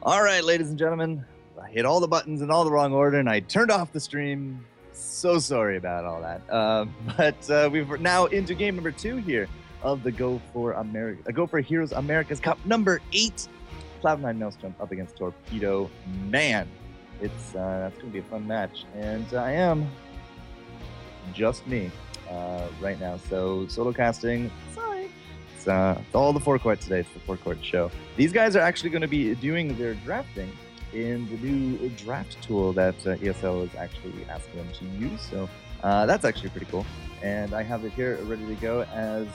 All right, ladies and gentlemen, I hit all the buttons in all the wrong order, and I turned off the stream. So sorry about all that. But we're now into game number 2 here of the Go4Heroes Americas Cup number 8. Cloud9 Maelstrom up against TORPEDO. Man, that's going to be a fun match, and I am just me right now. So solo casting. Sorry. It's all the forecourt today. It's the forecourt show. These guys are actually going to be doing their drafting in the new draft tool that ESL is actually asking them to use. So that's actually pretty cool. And I have it here ready to go as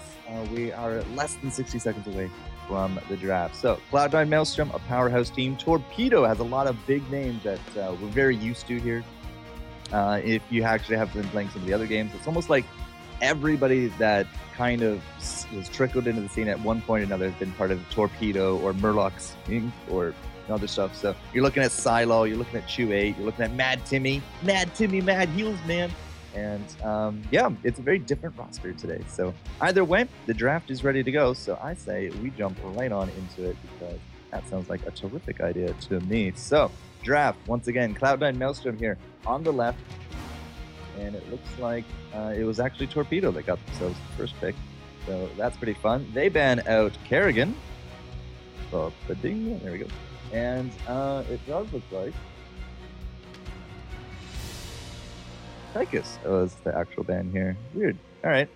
we are less than 60 seconds away from the draft. So Cloud9 Maelstrom, a powerhouse team. TORPEDO has a lot of big names that we're very used to here. If you actually have been playing some of the other games, it's almost like everybody that kind of was trickled into the scene at one point or another has been part of TORPEDO or Murlocs Inc. or other stuff. So you're looking at Silo, you're looking at Chew8, you're looking at Mad Timmy, Mad Heels, man. And yeah, it's a very different roster today. So either way, the draft is ready to go. So I say we jump right on into it because that sounds like a terrific idea to me. So draft, once again, Cloud9 Maelstrom here on the left. And it looks like it was actually TORPEDO that got themselves the first pick. So that's pretty fun. They ban out Kerrigan. Oh, ding, there we go. And it does look like Tychus was the actual ban here. Weird. All right.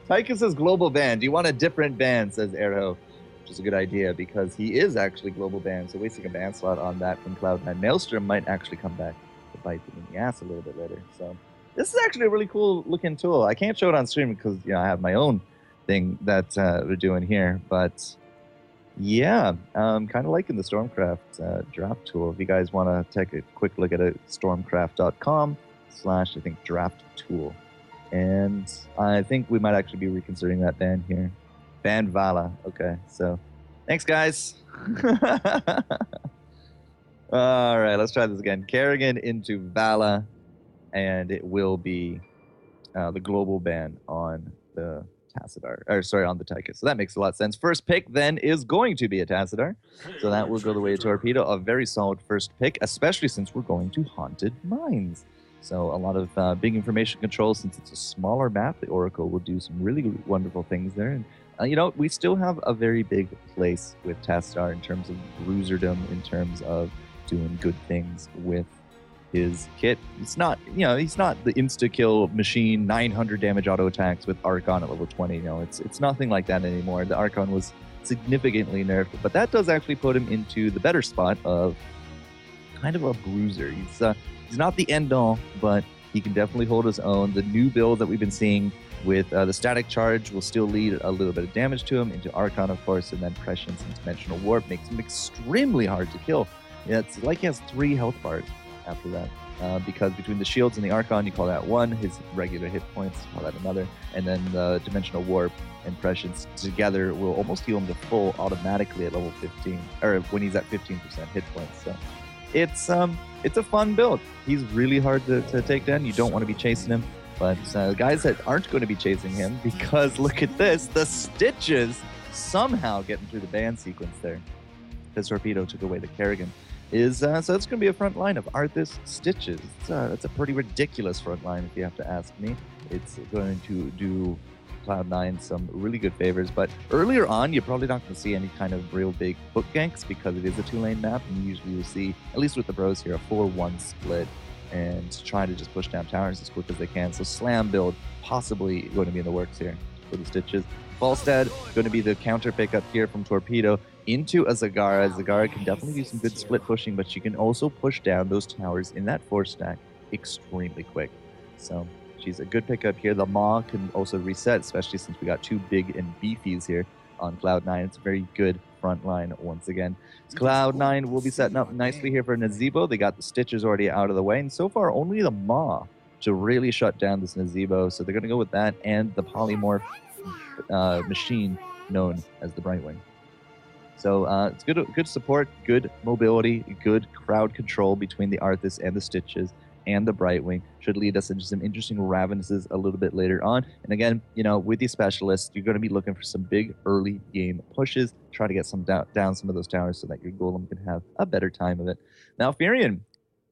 Tychus is global ban. Do you want a different ban, says Erho, which is a good idea because he is actually global ban. So wasting a ban slot on that from Cloud9 Maelstrom might actually come back to bite them in the ass a little bit later. So this is actually a really cool looking tool. I can't show it on stream because I have my own thing that we're doing here, but yeah, I'm kind of liking the Stormcraft draft tool. If you guys want to take a quick look at it, stormcraft.com/draft tool. And I think we might actually be reconsidering that ban here. Ban Vala. Okay, so thanks, guys. All right, let's try this again. Kerrigan into Vala, and it will be the global ban on the on the Tychus. So that makes a lot of sense. First pick then is going to be a Tassadar. So that will go the way of TORPEDO. A very solid first pick, especially since we're going to Haunted Mines. So a lot of big information control. Since it's a smaller map, the Oracle will do some really wonderful things there. And we still have a very big place with Tassadar in terms of bruiserdom, in terms of doing good things with his kit. It's not, he's not the insta-kill machine, 900 damage auto attacks with Archon at level 20. It's nothing like that anymore. The Archon was significantly nerfed, but that does actually put him into the better spot of kind of a bruiser. He's not the end-all, but he can definitely hold his own. The new build that we've been seeing with the static charge will still lead a little bit of damage to him, into Archon, of course, and then Prescience and Dimensional Warp makes him extremely hard to kill. It's like he has 3 health bars after that, because between the shields and the Archon, you call that one, his regular hit points, you call that another, and then the Dimensional Warp and Prescience together will almost heal him to full automatically at level 15, or when he's at 15% hit points. So it's a fun build. He's really hard to take down. You don't want to be chasing him, but guys that aren't going to be chasing him, because look at this, the Stitches somehow getting through the ban sequence there, because TORPEDO took away the Kerrigan. So it's going to be a front line of Arthas Stitches. It's a pretty ridiculous front line, if you have to ask me. It's going to do Cloud9 some really good favors, but earlier on, you're probably not going to see any kind of real big hook ganks because it is a 2-lane map, and usually you'll see, at least with the bros here, a 4-1 split and try to just push down towers as quick as they can. So Slam build possibly going to be in the works here for the Stitches. Falstad going to be the counter pickup here from TORPEDO into a Zagara. Zagara can definitely do some good split pushing, but she can also push down those towers in that 4-stack extremely quick. So she's a good pickup here. The Maw can also reset, especially since we got 2 big and beefies here on Cloud9. It's a very good front line once again. Cloud9 will be setting up nicely here for Nazebo. They got the Stitches already out of the way, and so far only the Maw to really shut down this Nazebo. So they're going to go with that and the polymorph machine known as the Brightwing. So it's good support, good mobility, good crowd control between the Arthas and the Stitches. and the Brightwing should lead us into some interesting Ravenuses a little bit later on. And again, you know, with these specialists, you're going to be looking for some big early game pushes. Try to get some down some of those towers so that your golem can have a better time of it. Now, Furion,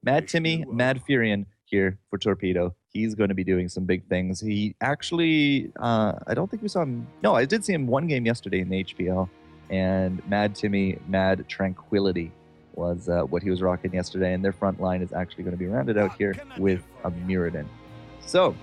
Mad Timmy, Mad Furion here for Torpedo. He's going to be doing some big things. He actually, I don't think we saw him. No, I did see him one game yesterday in the HPL. And Mad Timmy, Mad Tranquility was what he was rocking yesterday. And their front line is actually going to be rounded out here with a Mirrodin. So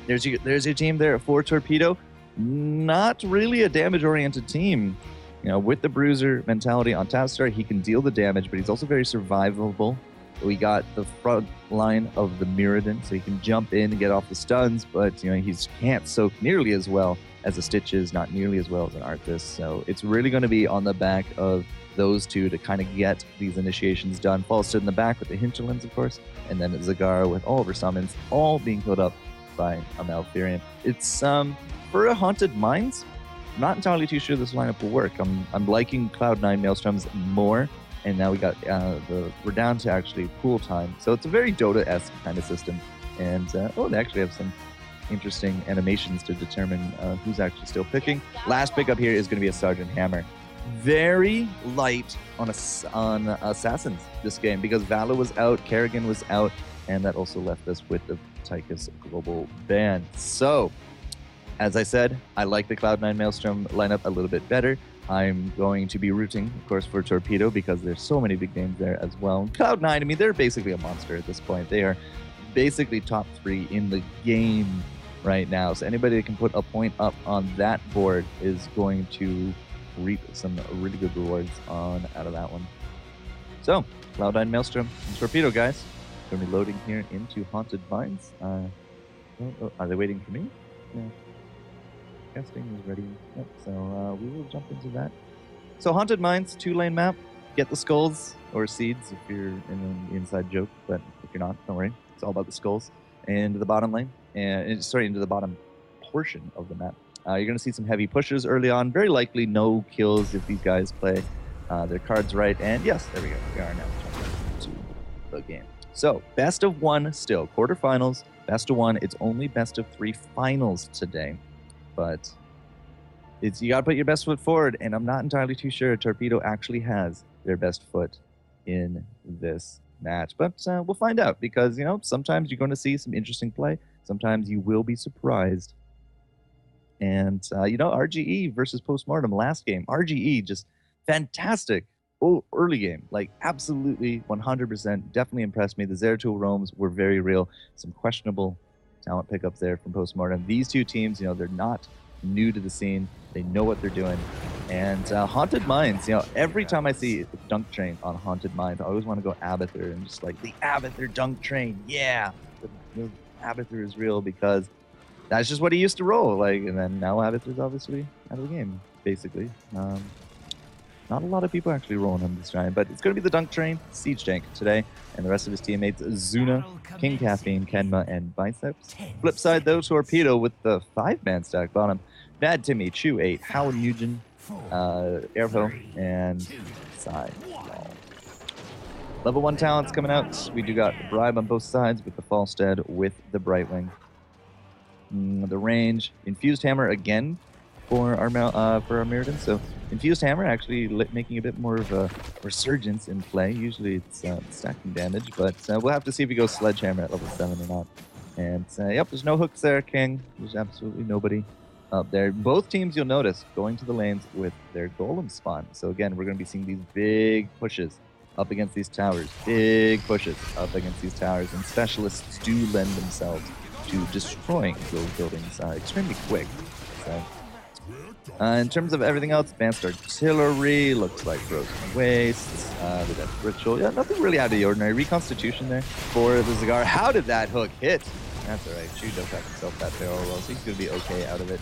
there's your team there for Torpedo. Not really a damage-oriented team. You know, with the Bruiser mentality on Tapstar, he can deal the damage, but he's also very survivable. We got the front line of the Mirrodin, so he can jump in and get off the stuns, but you know he can't soak nearly as well as a Stitches, not nearly as well as an Arthas. So it's really going to be on the back of those two to kind of get these initiations done. Fall stood in the back with the Hinterlands, of course, and then Zagara with all of her summons, all being put up by a Malfurion. It's for a Haunted Mines, I'm not entirely too sure this lineup will work. I'm liking Cloud9 Maelstroms more. And now we got we're down to actually pool time. So it's a very Dota-esque kind of system. And they actually have some interesting animations to determine who's actually still picking. Last pickup here is going to be a Sergeant Hammer. Very light on Assassins this game because Vala was out, Kerrigan was out, and that also left us with the Tychus global ban. So, as I said, I like the Cloud9 Maelstrom lineup a little bit better. I'm going to be rooting, of course, for Torpedo because there's so many big names there as well. Cloud9, I mean, they're basically a monster at this point. They are basically top 3 in the game right now. So anybody that can put a point up on that board is going to reap some really good rewards out of that one. So, Cloud9 Maelstrom and Torpedo, guys. Going to be loading here into Haunted Mines. Are they waiting for me? Yeah. Casting is ready. Yep, so we will jump into that. So Haunted Mines, 2-lane map. Get the skulls or seeds if you're in the inside joke, but if you're not, don't worry. It's all about the skulls. And the bottom lane, into the bottom portion of the map. You're going to see some heavy pushes early on. Very likely no kills if these guys play their cards right. And yes, there we go. We are now jumping into the game. So best of 1 still. Quarterfinals, best of 1. It's only best of 3 finals today. But you got to put your best foot forward, and I'm not entirely too sure Torpedo actually has their best foot in this match. But we'll find out because, you know, sometimes you're going to see some interesting play. Sometimes you will be surprised. And, you know, RGE versus Postmortem last game. RGE just fantastic early game. Like, absolutely 100% definitely impressed me. The Zeratul roams were very real. Some questionable talent pickups there from Postmortem. These two teams, you know, they're not new to the scene. They know what they're doing. And Haunted Mines, you know, every time I see the dunk train on Haunted Mines, I always want to go Abathur and just like, the Abathur dunk train, yeah! The Abathur is real because that's just what he used to roll. Like, and then now Abathur's obviously out of the game, basically. Not a lot of people actually rolling him this time, but it's going to be the dunk train, Siege Tank today, and the rest of his teammates, Zuna, King Caffeine, Kenma, and Biceps. Flip side, though, Torpedo with the 5-man stack bottom. Bad Timmy, Chew 8, Howard Nugent, Airfo, and Psy. Level 1 talents coming out. We do got Bribe on both sides with the Falstead with the Brightwing. The range, Infused Hammer again for our Mirrodin. So Infused Hammer actually making a bit more of a resurgence in play. Usually it's stacking damage, but we'll have to see if we go Sledgehammer at level 7 or not. And yep, there's no hooks there, King. There's absolutely nobody up there. Both teams, you'll notice, going to the lanes with their Golem spawn. So again, we're going to be seeing these big pushes up against these towers. Big pushes up against these towers. And specialists do lend themselves to destroying those buildings extremely quick. So in terms of everything else, advanced artillery, looks like frozen wastes, the death ritual. Yeah, nothing really out of the ordinary. Reconstitution there for the Zagara. How did that hook hit? That's alright. Chew does have himself that barrel roll, so he's going to be okay out of it.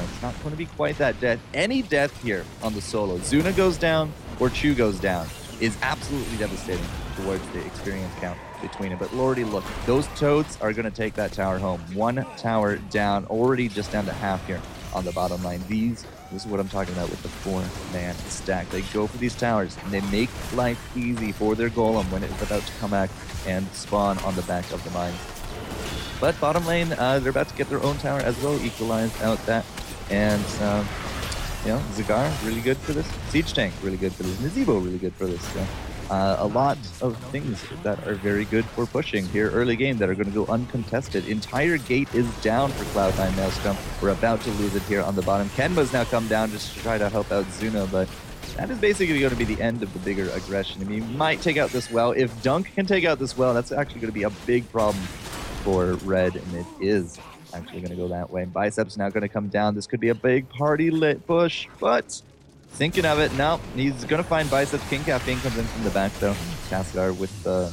It's not going to be quite that death. Any death here on the solo, Zuna goes down or Chew goes down, is absolutely devastating towards the experience count between it. But lordy, look, those Toads are going to take that tower home. 1 tower down, already just down to half here on the bottom line. These This is what I'm talking about with the 4-man stack. They go for these towers, and they make life easy for their golem when it's about to come back and spawn on the back of the mines. But bottom lane, they're about to get their own tower as well, equalize out that. And, you know, Zagar, really good for this. Siege Tank, really good for this. Nazeebo, really good for this. So, a lot of things that are very good for pushing here early game that are going to go uncontested. Entire gate is down for Cloud9 Maelstrom. We're about to lose it here on the bottom. Kenma's now come down just to try to help out Zuna, but that is basically going to be the end of the bigger aggression. I mean, he might take out this well. If Dunk can take out this well, that's actually going to be a big problem for Red, and it is actually going to go that way. Biceps now going to come down. This could be a big party lit push, but thinking of it, no, he's going to find Biceps. King Caffeine comes in from the back, though. Cassadar with the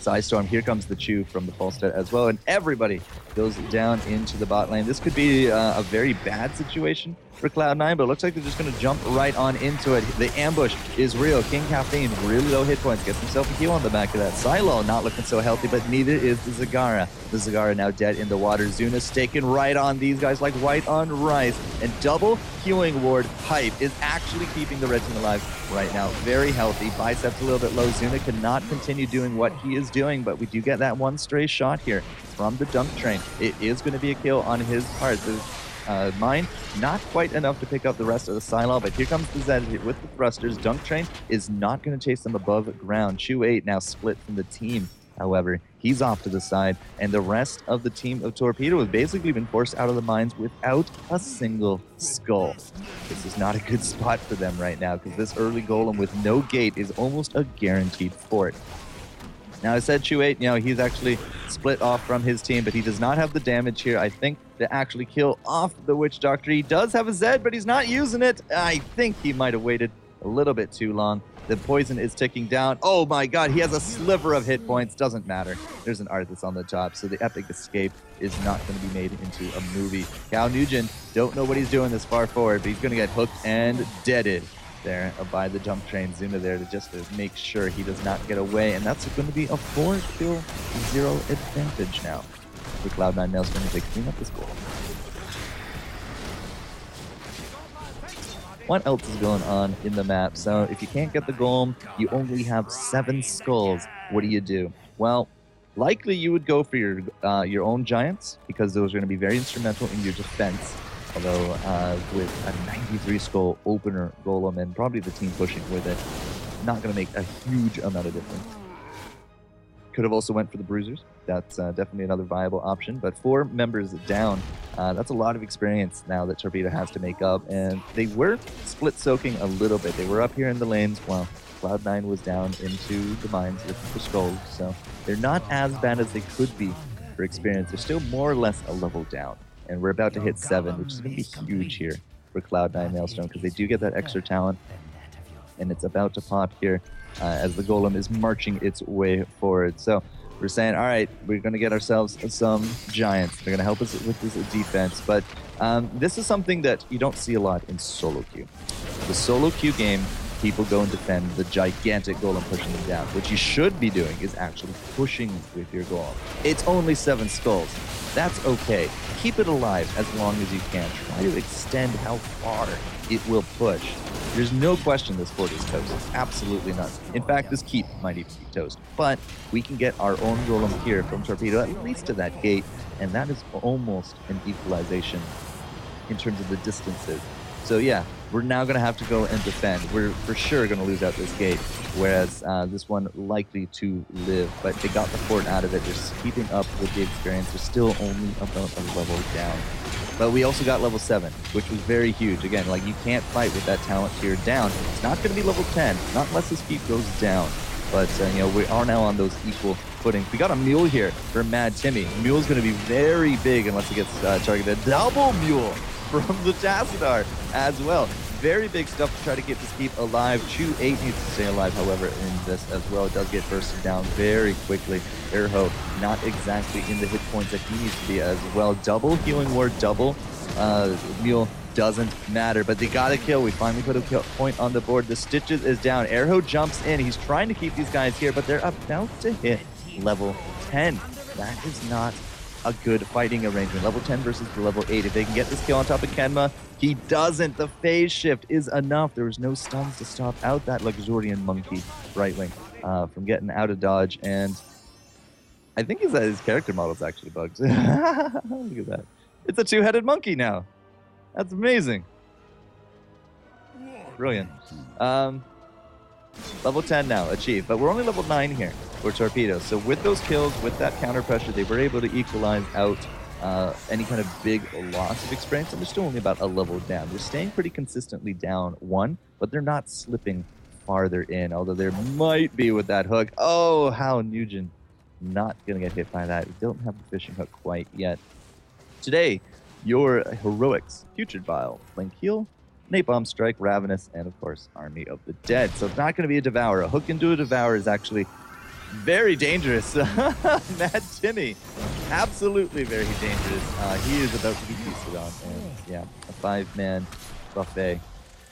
Psystorm. Here comes the Chew from the Falstad as well, and everybody goes down into the bot lane. This could be a very bad situation for Cloud9, but it looks like they're just going to jump right on into it. The ambush is real. King Caffeine, really low hit points, gets himself a heal on the back of that. Silo not looking so healthy, but neither is the Zagara. The Zagara now dead in the water. Zuna staking right on these guys like white on rice, and double healing ward Pipe is actually keeping the red team alive right now. Very healthy. Biceps a little bit low. Zuna cannot continue doing what he is doing, but we do get that one stray shot here from the Dunk Train. It is going to be a kill on his part. Mine, not quite enough to pick up the rest of the Silo, but here comes the Zed with the thrusters. Dunk Train is not going to chase them above ground. Chew 8 now split from the team. However, he's off to the side, and the rest of the team of Torpedo has basically been forced out of the mines without a single skull. This is not a good spot for them right now, because this early golem with no gate is almost a guaranteed fort. Now, I said Chew 8, you know, he's actually split off from his team, but he does not have the damage here, I think, to actually kill off the Witch Doctor. He does have a Zed, but he's not using it. I think he might have waited a little bit too long. The poison is ticking down. Oh my god, he has a sliver of hit points. Doesn't matter. There's an Arthas on the top, so the epic escape is not going to be made into a movie. Cal Nugent, don't know what he's doing this far forward, but he's going to get hooked and deaded there by the Jump Train. Zuna there to make sure he does not get away, and that's going to be a 4-kill 0 advantage now for Cloud9 Maelstrom as they clean up this goal. What else is going on in the map? So if you can't get the golem, you only have 7 skulls. What do? Well, likely you would go for your own giants, because those are going to be very instrumental in your defense. Although with a 93 skull opener golem and probably the team pushing with it, not going to make a huge amount of difference. Could have also went for the bruisers. That's definitely another viable option. But 4 members down, that's a lot of experience now that Torpedo has to make up. And they were split soaking a little bit. They were up here in the lanes while Cloud9 was down into the mines looking for skulls. So they're not as bad as they could be for experience. They're still more or less a level down. And we're about to hit 7, which is going to be huge here for Cloud9 Maelstrom, because they do get that extra talent. And it's about to pop here as the golem is marching its way forward. So we're saying, all right, we're going to get ourselves some giants. They're going to help us with this defense. But this is something that you don't see a lot in solo queue. The solo queue game, people go and defend the gigantic golem pushing them down. What you should be doing is actually pushing with your golem. It's only 7 skulls. That's okay. Keep it alive as long as you can. Try to extend how far it will push. There's no question this fort is toast. Absolutely not. In fact, this keep might even be toast. But we can get our own golem here from Torpedo, at least to that gate, and that is almost an equalization in terms of the distances. So yeah, we're now going to have to go and defend. We're for sure going to lose out this gate, whereas this one likely to live. But they got the fort out of it. They're just keeping up with the experience. They're still only about a level down. But we also got level 7, which was very huge. Again, like, you can't fight with that talent tier down. It's not going to be level 10, not unless his feet goes down. But, you know, we are now on those equal footing. We got a mule here for Mad Timmy. Mule's going to be very big unless he gets targeted. Double mule from the Tassadar as well. Very big stuff to try to get this keep alive. Chew 8 needs to stay alive, however, in this as well. It does get bursted down very quickly. Erho not exactly in the hit points that he needs to be as well. Double healing ward, double mule doesn't matter, but they got a kill. We finally put a kill point on the board. The Stitches is down. Erho jumps in. He's trying to keep these guys here, but they're about to hit level 10. That is not a good fighting arrangement. Level 10 versus the level 8. If they can get this kill on top of Kenma, he doesn't. The phase shift is enough. There was no stuns to stop out that Luxurian monkey right wing from getting out of dodge. And I think his character model is actually bugged. Look at that. It's a two-headed monkey now. That's amazing. Brilliant. Level 10 now, achieved. But we're only level 9 here for Torpedo. So with those kills, with that counter pressure, they were able to equalize out any kind of big loss of experience. And they're still only about a level down. They're staying pretty consistently down 1, but they're not slipping farther in, although there might be with that hook. Oh, how Nugent not going to get hit by that. We don't have the fishing hook quite yet. Today, your heroics, Putrid Bile, Blink Heal, Napalm Strike, Ravenous, and of course, Army of the Dead. So it's not going to be a Devourer. A hook into a Devourer is actually very dangerous. Mad Timmy, absolutely very dangerous. He is about to be feasted on. And yeah, a 5-man buffet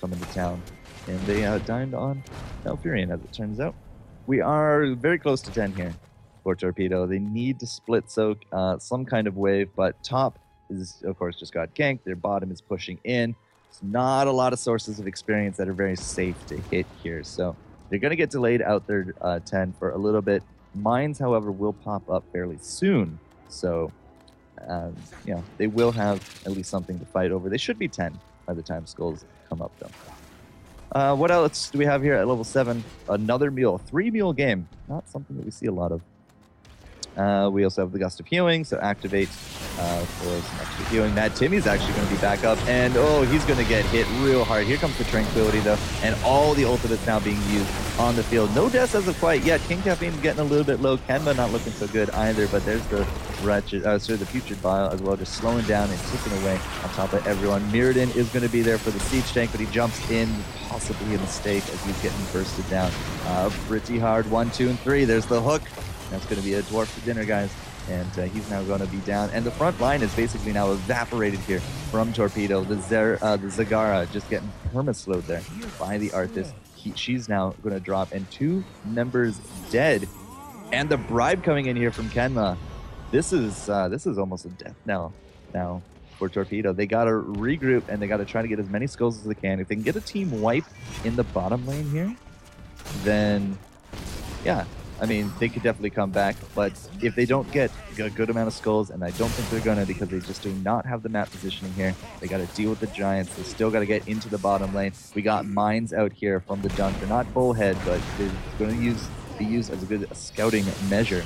coming to town. And they dined on Malfurion, as it turns out. We are very close to 10 here for Torpedo. They need to split soak some kind of wave, but top is, of course, just got ganked. Their bottom is pushing in. There's not a lot of sources of experience that are very safe to hit here. So they're going to get delayed out their 10 for a little bit. Mines, however, will pop up fairly soon. So, you know, they will have at least something to fight over. They should be 10 by the time skulls come up, though. What else do we have here at level 7? Another mule. 3-mule game. Not something that we see a lot of. We also have the Gust of Healing, so activate for some extra healing. Mad Timmy's actually going to be back up, and oh, he's going to get hit real hard. Here comes the Tranquility, though, and all the ultimates now being used on the field. No deaths as of quite yet. King Caffeine getting a little bit low. Kenma not looking so good either, but there's the the Putrid Bile as well, just slowing down and ticking away on top of everyone. Mirrodin is going to be there for the siege tank, but he jumps in, possibly a mistake as he's getting bursted down. Pretty hard. 1, 2, and 3. There's the hook. That's going to be a dwarf for dinner, guys. And he's now going to be down. And the front line is basically now evaporated here from Torpedo. The Zagara just getting perma-slowed there by the Arthas. She's now going to drop. And 2 members dead. And the bribe coming in here from Kenma. This is almost a death knell now for Torpedo. They got to regroup, and they got to try to get as many skulls as they can. If they can get a team wipe in the bottom lane here, then, yeah, I mean, they could definitely come back, but if they don't get a good amount of skulls, and I don't think they're going to because they just do not have the map positioning here, they got to deal with the Giants. They still got to get into the bottom lane. We got mines out here from the junk. They're not bullhead, but they're going to be used as a good scouting measure.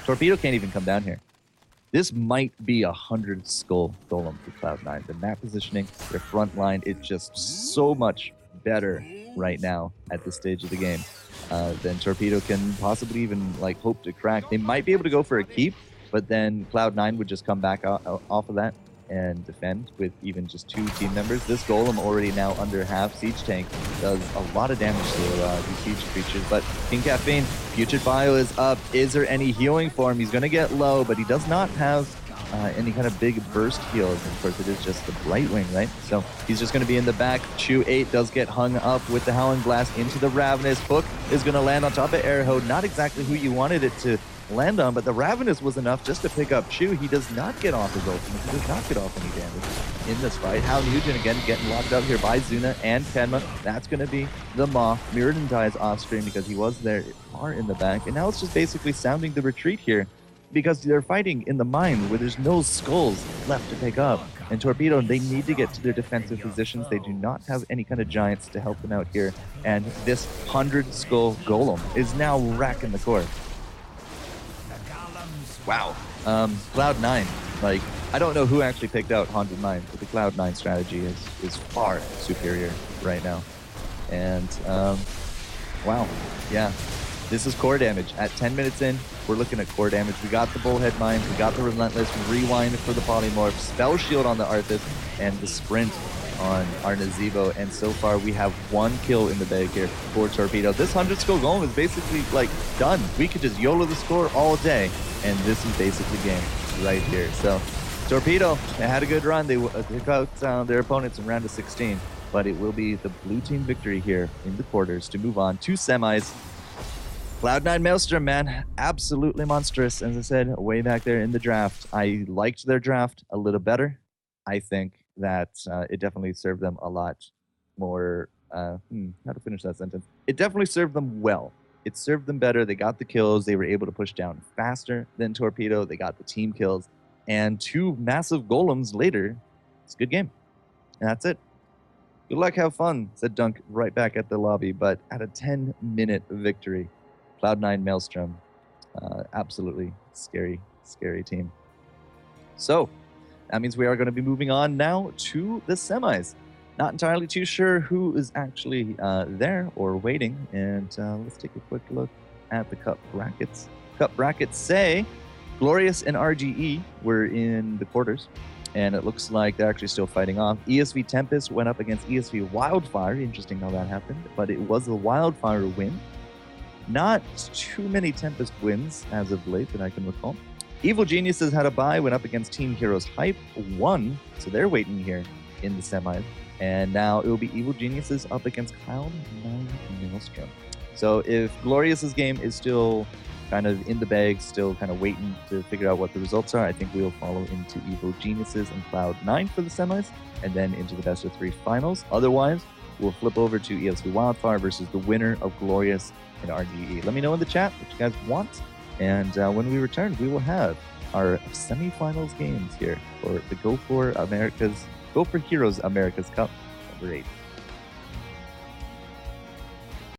Torpedo can't even come down here. This might be 100 skull golem for Cloud9. The map positioning, their front line, it's just so much better right now at this stage of the game. Then Torpedo can possibly even like hope to crack. They might be able to go for a keep, but then Cloud9 would just come back off of that and defend with even just 2 team members. This golem already now under half siege tank does a lot of damage to these siege creatures. But King Caffeine, Putrid Bile is up. Is there any healing for him? He's going to get low, but he does not have any kind of big burst heals. Of course, it is just the Brightwing, right? So he's just going to be in the back. Chu 8 does get hung up with the Howling Blast into the Ravenous. Hook is going to land on top of Airho. Not exactly who you wanted it to land on, but the Ravenous was enough just to pick up Chu. He does not get off his ultimate. He does not get off any damage in this fight. Hal Nugent again getting locked up here by Zuna and Kenma. That's going to be the Maw. Mirrodin dies off screen because he was there far in the back. And now it's just basically sounding the retreat here, because they're fighting in the mine where there's no skulls left to pick up. And Torpedo, they need to get to their defensive positions. They do not have any kind of giants to help them out here. And this 100 skull golem is now racking the core. Wow. Cloud9, like, I don't know who actually picked out Haunted Mine, but the Cloud9 strategy is far superior right now. And, wow, yeah. This is core damage. At 10 minutes in, we're looking at core damage. We got the Bullhead Mines, we got the Relentless, Rewind for the Polymorph, Spell Shield on the Arthas, and the Sprint on our Nazebo. And so far, we have 1 kill in the bag here for Torpedo. This 100 skull golem is basically, like, done. We could just YOLO the score all day, and this is basically game right here. So, Torpedo, they had a good run. They took out their opponents in round of 16, but it will be the blue team victory here in the quarters to move on to semis. Cloud9 Maelstrom, man, absolutely monstrous. As I said, way back there in the draft, I liked their draft a little better. I think that it definitely served them a lot more. How to finish that sentence? It definitely served them well. It served them better. They got the kills. They were able to push down faster than TORPEDO. They got the team kills. And 2 massive golems later, it's a good game. And that's it. Good luck, have fun, said Dunk right back at the lobby. But at a 10-minute victory, Cloud9 Maelstrom, absolutely scary, scary team. So that means we are going to be moving on now to the semis. Not entirely too sure who is actually there or waiting. And let's take a quick look at the cup brackets. Cup brackets say Glorious and RGE were in the quarters. And it looks like they're actually still fighting off. ESV Tempest went up against ESV Wildfire. Interesting how that happened. But it was a Wildfire win. Not too many Tempest wins as of late that I can recall. Evil Geniuses had a bye, went up against Team Heroes Hype, won. So they're waiting here in the semis. And now it will be Evil Geniuses up against Cloud9 Maelstrom. So if Glorious's game is still kind of in the bag, still kind of waiting to figure out what the results are, I think we'll follow into Evil Geniuses and Cloud9 for the semis, and then into the best of 3 finals. Otherwise, we'll flip over to ESV Wildfire versus the winner of Glorious and RGE. Let me know in the chat what you guys want, and when we return, we will have our semifinals games here for the Go4Heroes Americas Cup number 8.